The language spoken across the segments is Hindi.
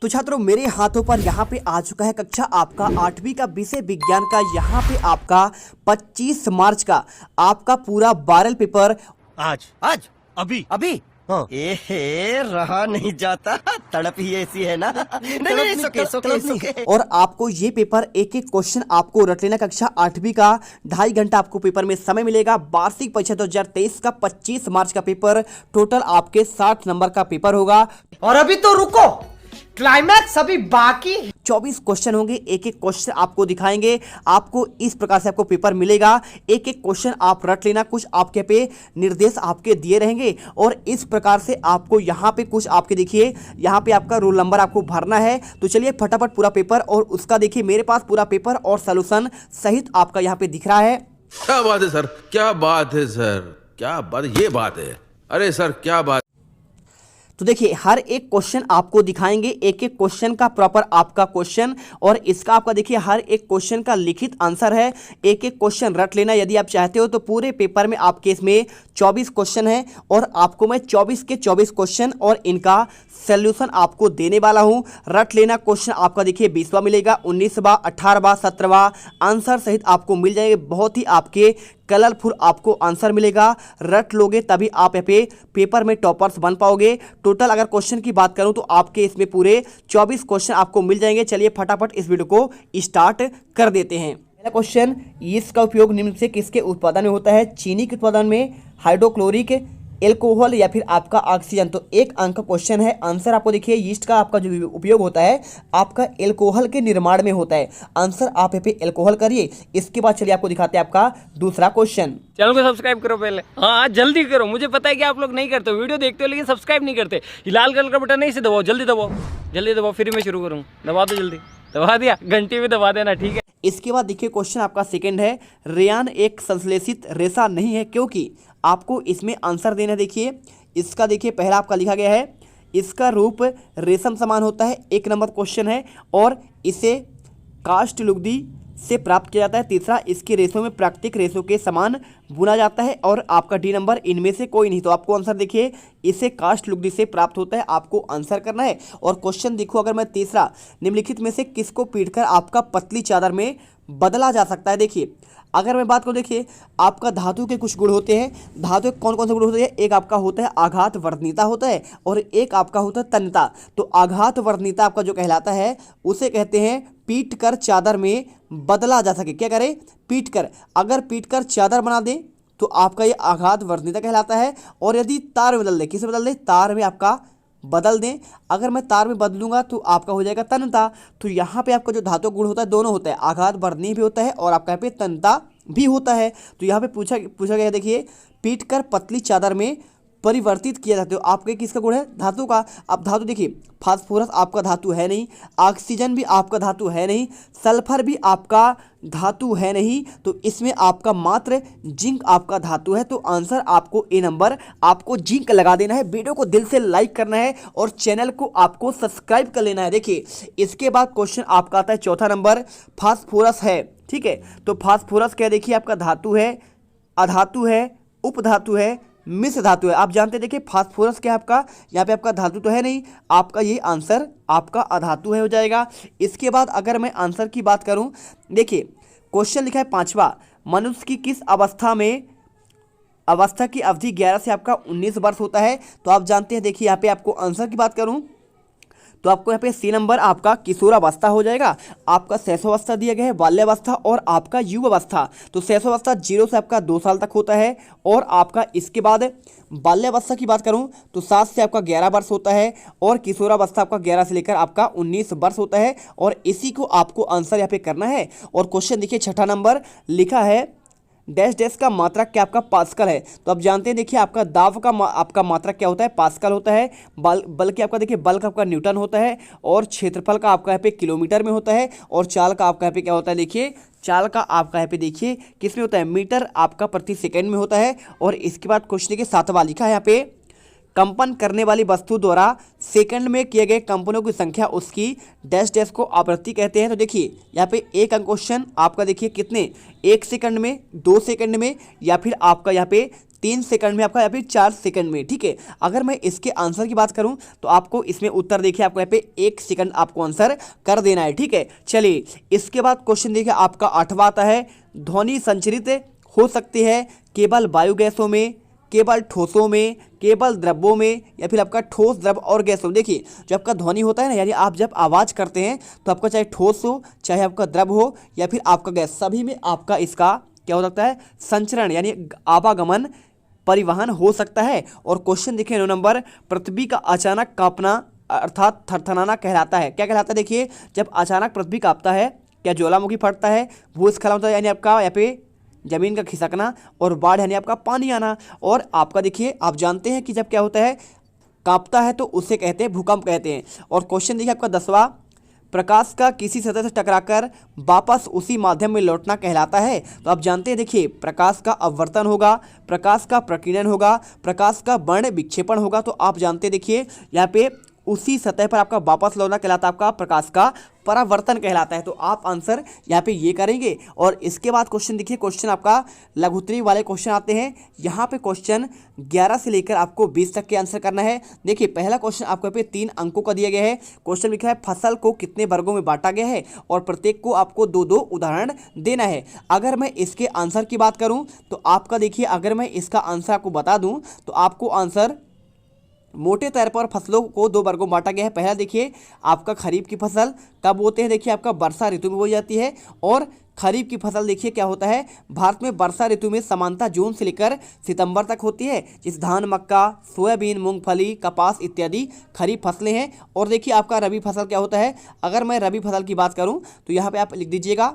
तो छात्रों मेरे हाथों पर यहाँ पे आ चुका है कक्षा आपका 8वीं का विषय विज्ञान का। यहाँ पे आपका 25 मार्च का आपका पूरा 12 पेपर आज आज अभी अभी हाँ। एहे रहा नहीं जाता, तड़प ही ऐसी है ना। नहीं, सुके। और आपको ये पेपर एक एक क्वेश्चन आपको रट लेना। कक्षा 8वीं का 2.5 घंटा आपको पेपर में समय मिलेगा। वार्षिक परीक्षा 2023 का 25 मार्च का पेपर, टोटल आपके 60 नंबर का पेपर होगा। और अभी तो रुको, क्लाइमैक्स अभी बाकी। 24 क्वेश्चन होंगे, एक एक क्वेश्चन आपको दिखाएंगे। आपको इस प्रकार से आपको पेपर मिलेगा, एक एक क्वेश्चन आप रट लेना। कुछ आपके पे निर्देश आपके दिए रहेंगे और इस प्रकार से आपको यहाँ पे कुछ आपके देखिए, यहाँ पे आपका रोल नंबर आपको भरना है। तो चलिए फटाफट पूरा पेपर और उसका देखिए, मेरे पास पूरा पेपर और सॉल्यूशन सहित आपका यहाँ पे दिख रहा है। क्या बात है सर, क्या बात है सर, क्या बात, ये बात है। अरे सर क्या बात। तो देखिए हर एक क्वेश्चन आपको दिखाएंगे, एक एक क्वेश्चन का प्रॉपर आपका क्वेश्चन और इसका आपका देखिए हर एक क्वेश्चन का लिखित आंसर है। एक एक क्वेश्चन रट लेना यदि आप चाहते हो। तो पूरे पेपर में आपके इसमें 24 क्वेश्चन है और आपको मैं 24 के 24 क्वेश्चन और इनका सॉल्यूशन आपको देने वाला हूं। रट लेना। क्वेश्चन आपका देखिए 20वां मिलेगा, 19वां, 18वां, 17वां आंसर सहित आपको मिल जाएंगे। बहुत ही आपके कलरफुल आपको आंसर मिलेगा। रट लोगे तभी आप यहाँ पे पेपर में टॉपर्स बन पाओगे। टोटल अगर क्वेश्चन की बात करूं तो आपके इसमें पूरे 24 क्वेश्चन आपको मिल जाएंगे। चलिए फटाफट इस वीडियो को स्टार्ट कर देते हैं। पहला क्वेश्चन, इसका उपयोग निम्न से किसके उत्पादन में होता है? चीनी के उत्पादन में, हाइड्रोक्लोरिक एल्कोहल या फिर आपका ऑक्सीजन। तो एक अंक का क्वेश्चन है। आंसर आपको देखिए, यीस्ट का आपका जो उपयोग होता है आपका एल्कोहल के निर्माण में होता है। आंसर आप यहाँ पे एल्कोहल करिए। इसके बाद चलिए आपको दिखाते हैं आपका दूसरा क्वेश्चन। चैनल को सब्सक्राइब करो पहले, हाँ जल्दी करो। मुझे पता है कि आप लोग नहीं करते हो, वीडियो देखते हो लेकिन सब्सक्राइब नहीं करते। ये लाल कलर का बटन है, इसे दबाओ, जल्दी दबाओ, जल्दी दबाओ, फिर मैं शुरू करूँ। दबा दो जल्दी, दबा दिया, घंटी भी दबा देना, ठीक है। इसके बाद देखिए क्वेश्चन आपका सेकंड है, रेयान एक संश्लेषित रेशा नहीं है क्योंकि। आपको इसमें आंसर देना। देखिए इसका देखिए पहला आपका लिखा गया है, इसका रूप रेशम समान होता है, 1 नंबर क्वेश्चन है, और इसे काष्ठ लुगदी से प्राप्त किया जाता है। तीसरा, इसके रेशों में प्राकृतिक रेशों के समान बुना जाता है, और आपका डी नंबर इनमें से कोई नहीं। तो आपको आंसर देखिए, इसे काष्ठ लुगदी से प्राप्त होता है, आपको आंसर करना है। और क्वेश्चन देखो, अगर मैं तीसरा, निम्नलिखित में से किसको पीटकर आपका पतली चादर में बदला जा सकता है? देखिए अगर मैं बात करूँ, देखिए आपका धातु के कुछ गुण होते हैं। धातु के कौन कौन से गुण होते हैं? एक आपका होता है आघात वर्णनीयता होता है, और एक आपका होता है तन्यता। तो आघात वर्णनीयता आपका जो कहलाता है उसे कहते हैं पीट कर चादर में बदला जा सके। क्या करें? पीट कर। अगर पीट कर चादर बना दें तो आपका ये आघात वर्णनीयता कहलाता है। और यदि तार में बदल दें, किसे बदल दें? तार में आपका बदल दें। अगर मैं तार में बदलूंगा तो आपका हो जाएगा तन्यता। तो यहाँ पे आपका जो धातु गुण होता है दोनों होता है, आघात वर्णनीय भी होता है और आपका यहाँ पे तन्यता भी होता है। तो यहाँ पे पूछा गया, देखिए पीट कर पतली चादर में परिवर्तित किया जाता है। आपके किसका गुण है? धातु का। अब धातु देखिए, फास्फोरस आपका धातु है नहीं, ऑक्सीजन भी आपका धातु है नहीं, सल्फर भी आपका धातु है नहीं, तो इसमें आपका मात्र जिंक आपका धातु है। तो आंसर आपको ए नंबर, आपको जिंक लगा देना है। वीडियो को दिल से लाइक करना है और चैनल को आपको सब्सक्राइब कर लेना है। देखिए इसके बाद क्वेश्चन आपका आता है चौथा नंबर, फास्फोरस है, ठीक है। तो फास्फोरस क्या? देखिए आपका धातु है, अधातु है, उपधातु है, मिश्र धातु है। आप जानते हैं, देखिए फास्फोरस क्या है आपका, यहाँ पे आपका धातु तो है नहीं, आपका ये आंसर आपका अधातु है हो जाएगा। इसके बाद अगर मैं आंसर की बात करूं, देखिए क्वेश्चन लिखा है 5वां, मनुष्य की किस अवस्था की अवधि 11 से आपका 19 वर्ष होता है? तो आप जानते हैं, देखिए यहाँ पे आपको आंसर की बात करूँ तो आपको यहाँ पे सी नंबर आपका किशोरावस्था हो जाएगा। आपका शैशवावस्था दिया गया है, बाल्यावस्था और आपका युवावस्था। तो शैशवावस्था 0 से आपका 2 साल तक होता है, और आपका इसके बाद बाल्यावस्था की बात करूं तो 7 से आपका 11 वर्ष होता है, और किशोरावस्था आपका 11 से लेकर आपका 19 वर्ष होता है। और इसी को आपको आंसर यहाँ पे करना है। और क्वेश्चन देखिए छठा नंबर लिखा है, डैश डैश का मात्रक क्या? आपका पास्कल है। तो आप जानते हैं, देखिए आपका दाब का आपका मात्रक क्या होता है? पास्कल होता है। बल्कि आपका देखिए बल्क आपका न्यूटन होता है, और क्षेत्रफल का आपका यहाँ पे किलोमीटर में होता है, और चाल का आपका यहाँ पे क्या होता है? देखिए चाल का आपका यहाँ पे देखिए किस में होता है? मीटर आपका प्रति सेकंड में होता है। और इसके बाद क्वेश्चन देखिए 7वां लिखा है यहाँ पे, कंपन करने वाली वस्तु द्वारा सेकंड में किए गए कंपनों की संख्या उसकी डैश डैश को आवृत्ति कहते हैं। तो देखिए यहाँ पे एक अंक क्वेश्चन आपका देखिए कितने, 1 सेकंड में, 2 सेकंड में, या फिर आपका यहाँ पे 3 सेकंड में आपका या फिर 4 सेकंड में, ठीक है। अगर मैं इसके आंसर की बात करूं तो आपको इसमें उत्तर देखिए आपको यहाँ पे 1 सेकंड आपको आंसर कर देना है, ठीक है। चलिए इसके बाद क्वेश्चन देखिए आपका 8वां आता है, ध्वनि संचरित हो सकती है केवल वायु गैसों में, केवल ठोसों में, केवल द्रव्यों में, या फिर आपका ठोस द्रव और गैसों में। देखिए जब आपका ध्वनि होता है ना, यानी आप जब आवाज़ करते हैं तो आपका चाहे ठोस हो, चाहे आपका द्रव हो, या फिर आपका गैस, सभी में आपका इसका क्या हो सकता है, संचरण यानी आवागमन परिवहन हो सकता है। और क्वेश्चन देखिए 9 नंबर, पृथ्वी का अचानक कांपना अर्थात थरथराना कहलाता है। क्या कहलाता है, देखिए जब अचानक पृथ्वी कांपता है, क्या ज्वालामुखी फटता है, भूस्खलन होता है यानी आपका यहाँ पे जमीन का खिसकना, और बाढ़ यानी आपका पानी आना। और आपका देखिए आप जानते हैं कि जब क्या होता है, कांपता है तो उसे कहते हैं भूकंप कहते हैं। और क्वेश्चन देखिए आपका 10वां, प्रकाश का किसी सतह से टकराकर वापस उसी माध्यम में लौटना कहलाता है। तो आप जानते हैं देखिए प्रकाश का अपवर्तन होगा, प्रकाश का प्रकीर्णन होगा, प्रकाश का वर्ण विक्षेपण होगा। तो आप जानते हैं देखिए यहाँ पे उसी सतह पर आपका वापस लौटना कहलाता है आपका प्रकाश का परावर्तन कहलाता है। तो आप आंसर यहाँ पे ये करेंगे। और इसके बाद क्वेश्चन देखिए, क्वेश्चन आपका लघुत्तरी वाले क्वेश्चन आते हैं। यहाँ पे क्वेश्चन 11 से लेकर आपको 20 तक के आंसर करना है। देखिए पहला क्वेश्चन आपको यहाँ पे 3 अंकों का दिया गया है। क्वेश्चन लिखा है फसल को कितने वर्गों में बांटा गया है, और प्रत्येक को आपको 2-2 उदाहरण देना है। अगर मैं इसके आंसर की बात करूँ तो आपका देखिए, अगर मैं इसका आंसर आपको बता दूँ तो आपको आंसर मोटे तौर पर फसलों को 2 वर्गों में बांटा गया है। पहला देखिए आपका खरीफ की फसल कब होते हैं, देखिए आपका वर्षा ऋतु में बोई जाती है। और खरीफ की फसल देखिए क्या होता है, भारत में वर्षा ऋतु में सामान्यतः जून से लेकर सितंबर तक होती है। जिस धान, मक्का, सोयाबीन, मूंगफली, कपास इत्यादि खरीफ फसलें हैं। और देखिए आपका रबी फसल क्या होता है, अगर मैं रबी फसल की बात करूँ तो यहाँ पर आप लिख दीजिएगा,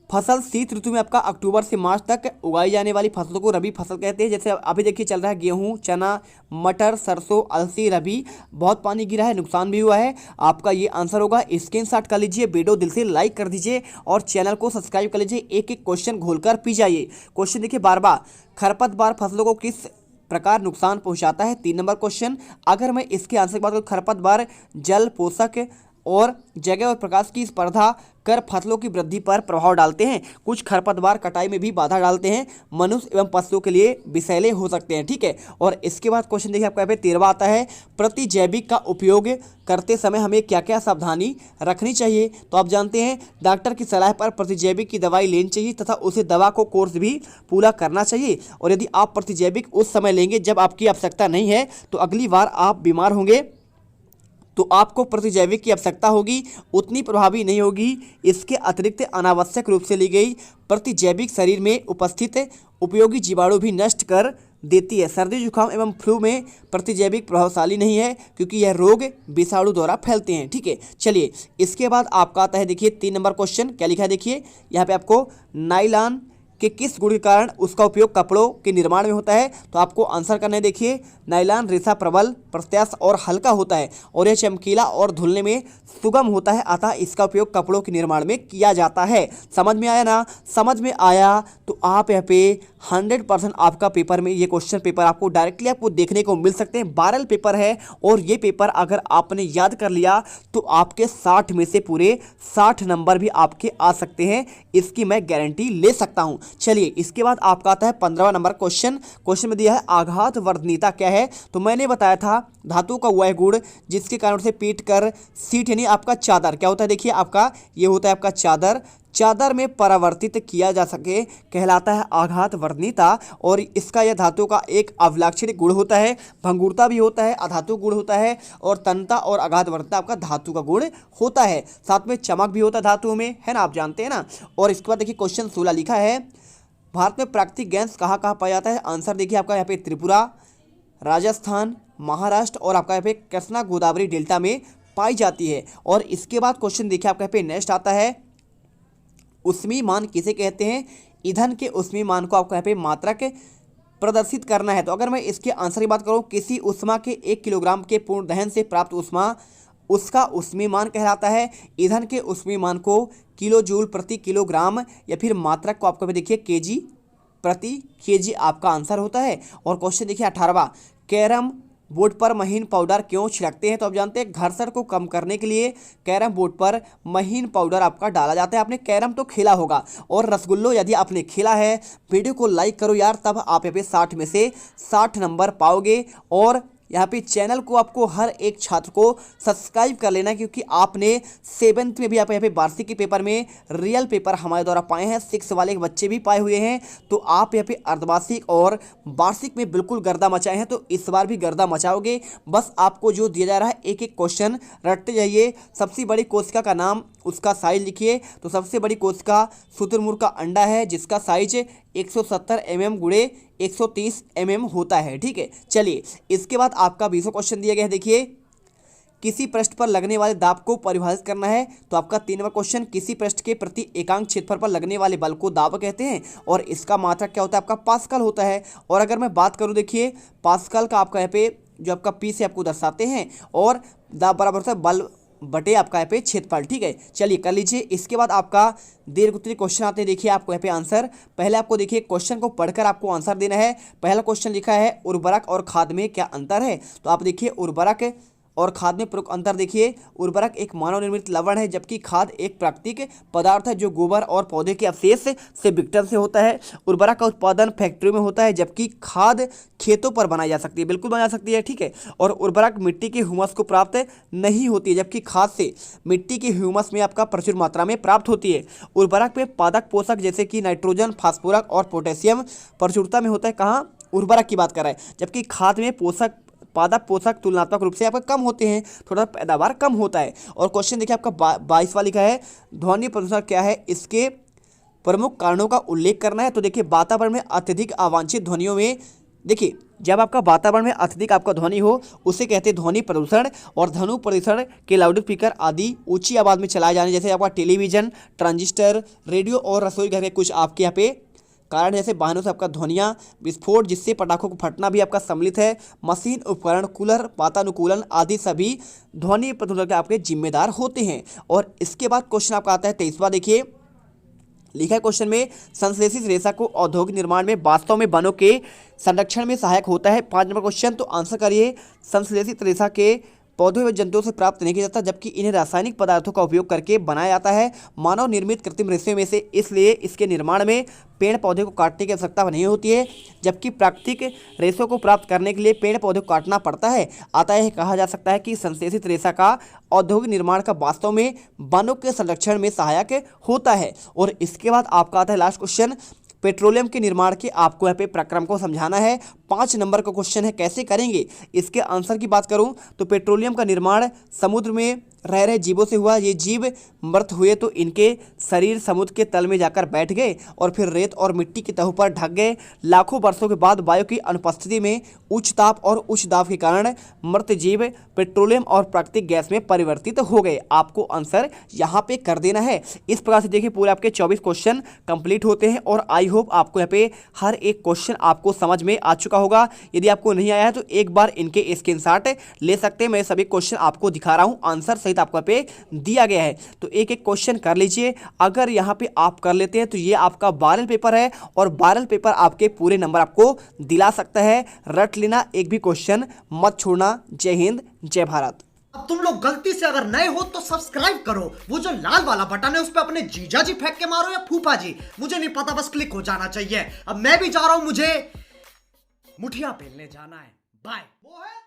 फसल शीत ऋतु में आपका अक्टूबर से मार्च तक उगाई जाने वाली फसलों को रबी फसल कहते हैं। जैसे अभी देखिए चल रहा है गेहूं, चना, मटर, सरसों, अलसी रबी। बहुत पानी गिरा है, नुकसान भी हुआ है। आपका ये आंसर होगा। स्क्रीनशॉट कर लीजिए, वीडियो दिल से लाइक कर दीजिए और चैनल को सब्सक्राइब कर लीजिए। एक एक क्वेश्चन घोलकर पी जाइए। क्वेश्चन देखिए 12वां, खरपतवार फसलों को किस प्रकार नुकसान पहुँचाता है। 3 नंबर क्वेश्चन, अगर मैं इसके आंसर की बात करूँ, खरपतवार जल, पोषक और जगह और प्रकाश की स्पर्धा कर फसलों की वृद्धि पर प्रभाव डालते हैं। कुछ खरपतवार कटाई में भी बाधा डालते हैं, मनुष्य एवं पशुओं के लिए विषैले हो सकते हैं, ठीक है। और इसके बाद क्वेश्चन देखिए आपका यहाँ पे 13वां आता है, प्रतिजैविक का उपयोग करते समय हमें क्या क्या सावधानी रखनी चाहिए। तो आप जानते हैं डॉक्टर की सलाह पर प्रतिजैविक की दवाई लेनी चाहिए तथा उसे दवा को कोर्स भी पूरा करना चाहिए। और यदि आप प्रतिजैविक उस समय लेंगे जब आपकी आवश्यकता नहीं है तो अगली बार आप बीमार होंगे तो आपको प्रतिजैविक की आवश्यकता होगी, उतनी प्रभावी नहीं होगी। इसके अतिरिक्त अनावश्यक रूप से ली गई प्रतिजैविक शरीर में उपस्थित उपयोगी जीवाणु भी नष्ट कर देती है। सर्दी, जुकाम एवं फ्लू में प्रतिजैविक प्रभावशाली नहीं है क्योंकि यह रोग विषाणु द्वारा फैलते हैं, ठीक है। चलिए इसके बाद आपका आता है देखिए 3 नंबर क्वेश्चन। क्या लिखा है देखिए यहाँ पे आपको, नायलॉन कि किस गुण के कारण उसका उपयोग कपड़ों के निर्माण में होता है। तो आपको आंसर करना है। देखिए नायलॉन रेशा प्रबल, प्रत्यास्थ और हल्का होता है और यह चमकीला और धुलने में सुगम होता है, अतः इसका उपयोग कपड़ों के निर्माण में किया जाता है। समझ में आया ना? समझ में आया तो आप यहाँ पे 100% आपका पेपर में ये क्वेश्चन पेपर आपको डायरेक्टली आपको देखने को मिल सकते हैं। 12 पेपर है और ये पेपर अगर आपने याद कर लिया तो आपके 60 में से पूरे 60 नंबर भी आपके आ सकते हैं, इसकी मैं गारंटी ले सकता हूँ। चलिए इसके बाद आपका आता है 15वां नंबर क्वेश्चन। क्वेश्चन में दिया है आघात वर्धनीयता क्या है। तो मैंने बताया था धातु का वह गुण जिसके कारण से पीट कर सीट यानी आपका चादर क्या होता है। देखिए आपका ये होता है आपका चादर, चादर में परावर्तित किया जा सके कहलाता है आघात वर्धनीयता। और इसका यह धातु का एक अवलाक्षणिक गुण होता है। भंगुरता भी होता है, अधातु गुण होता है और तन्यता और आघात वर्धनीयता आपका धातु का गुण होता है। साथ में चमक भी होता है धातुओं में, है ना, आप जानते हैं ना। और इसके बाद देखिए क्वेश्चन 16 लिखा है, भारत में प्राकृतिक गैस कहाँ कहाँ पाया जाता है। आंसर देखिए आपका यहाँ पे त्रिपुरा, राजस्थान, महाराष्ट्र और आपका यहाँ पे कृष्णा गोदावरी डेल्टा में पाई जाती है। और इसके बाद क्वेश्चन देखिए आपका यहाँ पे नेक्स्ट आता है, ऊष्मीय मान किसे कहते हैं। ईंधन के ऊष्मीय मान को आपको यहाँ पे मात्रक प्रदर्शित करना है। तो अगर मैं इसके आंसर की बात करूँ, किसी ऊष्मा के 1 किलोग्राम के पूर्ण दहन से प्राप्त ऊष्मा उसका ऊष्मीय मान कहलाता है। ईंधन के ऊष्मीय मान को किलो जूल प्रति किलोग्राम या फिर मात्रक को आपको देखिए केजी प्रति केजी आपका आंसर होता है। और क्वेश्चन देखिए 18वां, कैरम बोर्ड पर महीन पाउडर क्यों छिड़कते हैं? तो आप जानते हैं घर्षण को कम करने के लिए कैरम बोर्ड पर महीन पाउडर आपका डाला जाता है। आपने कैरम तो खेला होगा और रसगुल्लो यदि आपने खेला है, वीडियो को लाइक करो यार, तब आप यहाँ पे 60 में से 60 नंबर पाओगे। और यहाँ पे चैनल को आपको हर एक छात्र को सब्सक्राइब कर लेना, क्योंकि आपने 7th में भी आप यहाँ पे वार्षिक के पेपर में रियल पेपर हमारे द्वारा पाए हैं, 6 वाले बच्चे भी पाए हुए हैं। तो आप यहाँ पे अर्धवार्षिक और वार्षिक में बिल्कुल गर्दा मचाए हैं, तो इस बार भी गर्दा मचाओगे। बस आपको जो दिया जा रहा है एक एक क्वेश्चन रटते जाइए। सबसे बड़ी कोशिका का नाम, उसका साइज लिखिए। तो सबसे बड़ी कोशिका शुतुरमुर्ग का अंडा है, जिसका साइज 170 mm गुणे 130 mm होता है। ठीक है, चलिए इसके बाद आपका 20वां क्वेश्चन दिया गया है। देखिए, किसी पृष्ठ पर लगने वाले दाब को परिभाषित करना है। तो आपका 3वां क्वेश्चन, किसी पृष्ठ के प्रति एकांक क्षेत्रफल पर लगने वाले बल को दाब कहते हैं और इसका मात्रक क्या होता है? आपका पास्कल होता है। और अगर मैं बात करूं, देखिए पास्कल का आपका यहाँ पे जो आपका पी से आपको दर्शाते हैं और दाब बराबर होता है बल बटे आपका यहाँ पे क्षेत्रफल। ठीक है, चलिए कर लीजिए। इसके बाद आपका दीर्घ क्वेश्चन आते हैं। देखिए आपको यहाँ पे आंसर, पहले आपको देखिए क्वेश्चन को पढ़कर आपको आंसर देना है। पहला क्वेश्चन लिखा है उर्वरक और खाद में क्या अंतर है? तो आप देखिए उर्वरक और खाद में प्रमुख अंतर देखिए। उर्वरक एक मानव निर्मित लवण है, जबकि खाद एक प्राकृतिक पदार्थ है जो गोबर और पौधे के अवशेष से विघटन से होता है। उर्वरक का उत्पादन फैक्ट्री में होता है, जबकि खाद खेतों पर बनाई जा सकती है, बिल्कुल बनाई जा सकती है। ठीक है, और उर्वरक मिट्टी के ह्यूमस को प्राप्त नहीं होती है, जबकि खाद से मिट्टी के ह्यूमस में आपका प्रचुर मात्रा में प्राप्त होती है। उर्वरक में पादक पोषक जैसे कि नाइट्रोजन, फास्फोरस और पोटेशियम प्रचुरता में होता है। कहाँ? उर्वरक की बात कर रहा है। जबकि खाद में पादप पोषक तुलनात्मक रूप से आपका कम होते हैं, थोड़ा पैदावार कम होता है। और क्वेश्चन देखिए आपका 22वां लिखा है ध्वनि प्रदूषण क्या है, इसके प्रमुख कारणों का उल्लेख करना है। तो देखिए वातावरण में अत्यधिक अवांछित ध्वनियों में, देखिए जब आपका वातावरण में अत्यधिक आपका ध्वनि हो उसे कहते हैं ध्वनि प्रदूषण। और ध्वनि प्रदूषण के लाउड स्पीकर आदि ऊंची आवाज़ में चलाए जाने, जैसे आपका टेलीविजन, ट्रांजिस्टर, रेडियो और रसोई घर के कुछ आपके यहाँ पे कारण, जैसे वाहनों से आपका ध्वनियाँ, विस्फोट जिससे पटाखों को फटना भी आपका सम्मिलित है, मशीन, उपकरण, कूलर, वातानुकूलन आदि सभी ध्वनि प्रदूषण के आपके जिम्मेदार होते हैं। और इसके बाद क्वेश्चन आपका आता है 23वां। देखिए लिखा है क्वेश्चन में, संश्लेषित रेशा को औद्योगिक निर्माण में वास्तव में वनों के संरक्षण में सहायक होता है। 5 नंबर क्वेश्चन, तो आंसर करिए। संश्लेषित रेशा के पौधों व जंतुओं से प्राप्त नहीं किया जाता, जबकि इन्हें रासायनिक पदार्थों का उपयोग करके बनाया जाता है मानव निर्मित कृत्रिम रेशे में से, इसलिए इसके निर्माण में पेड़ पौधे को काटने की आवश्यकता नहीं होती है, जबकि प्राकृतिक रेशों को प्राप्त करने के लिए पेड़ पौधे को काटना पड़ता है। अतः कहा जा सकता है कि संश्लेषित रेशा का औद्योगिक निर्माण का वास्तव में वनों के संरक्षण में सहायक होता है। और इसके बाद आपका आता है लास्ट क्वेश्चन, पेट्रोलियम के निर्माण के आपको यहाँ पे प्रक्रम को समझाना है। 5 नंबर का क्वेश्चन है, कैसे करेंगे? इसके आंसर की बात करूं तो पेट्रोलियम का निर्माण समुद्र में रह रहे जीवों से हुआ। ये जीव मृत हुए तो इनके शरीर समुद्र के तल में जाकर बैठ गए और फिर रेत और मिट्टी की तहों पर ढक गए। लाखों वर्षों के बाद वायु की अनुपस्थिति में उच्च ताप और उच्च दाब के कारण मृत जीव पेट्रोलियम और प्राकृतिक गैस में परिवर्तित हो गए। आपको आंसर यहाँ पे कर देना है। इस प्रकार से देखिए पूरे आपके 24 क्वेश्चन कंप्लीट होते हैं और आई होप आपको यहाँ पे हर एक क्वेश्चन आपको समझ में आ चुका होगा। यदि आपको नहीं आया है तो एक बार इनके स्क्रीनशॉट ले सकते हैं। मैं सभी क्वेश्चन आपको दिखा रहा हूँ, आंसर सहित आपको पे दिया गया है, तो एक एक क्वेश्चन कर लीजिए। अगर यहाँ पे आप कर लेते हैं तो ये आपका वायरल पेपर है और वायरल पेपर आपके पूरे नंबर आपको दिला सकता है। रट लेना, एक भी क्वेश्चन मत छोड़ना। जय हिंद, जय भारत। अब तुम लोग गलती से अगर नए हो तो सब्सक्राइब करो, वो जो लाल वाला बटन है उस पर अपने जीजा जी फेंक के मारो या फूफा जी, मुझे नहीं पता, बस क्लिक हो जाना चाहिए। अब मैं भी जा रहा हूं, मुझे मुठिया पेलने जाना है। बाय। वो है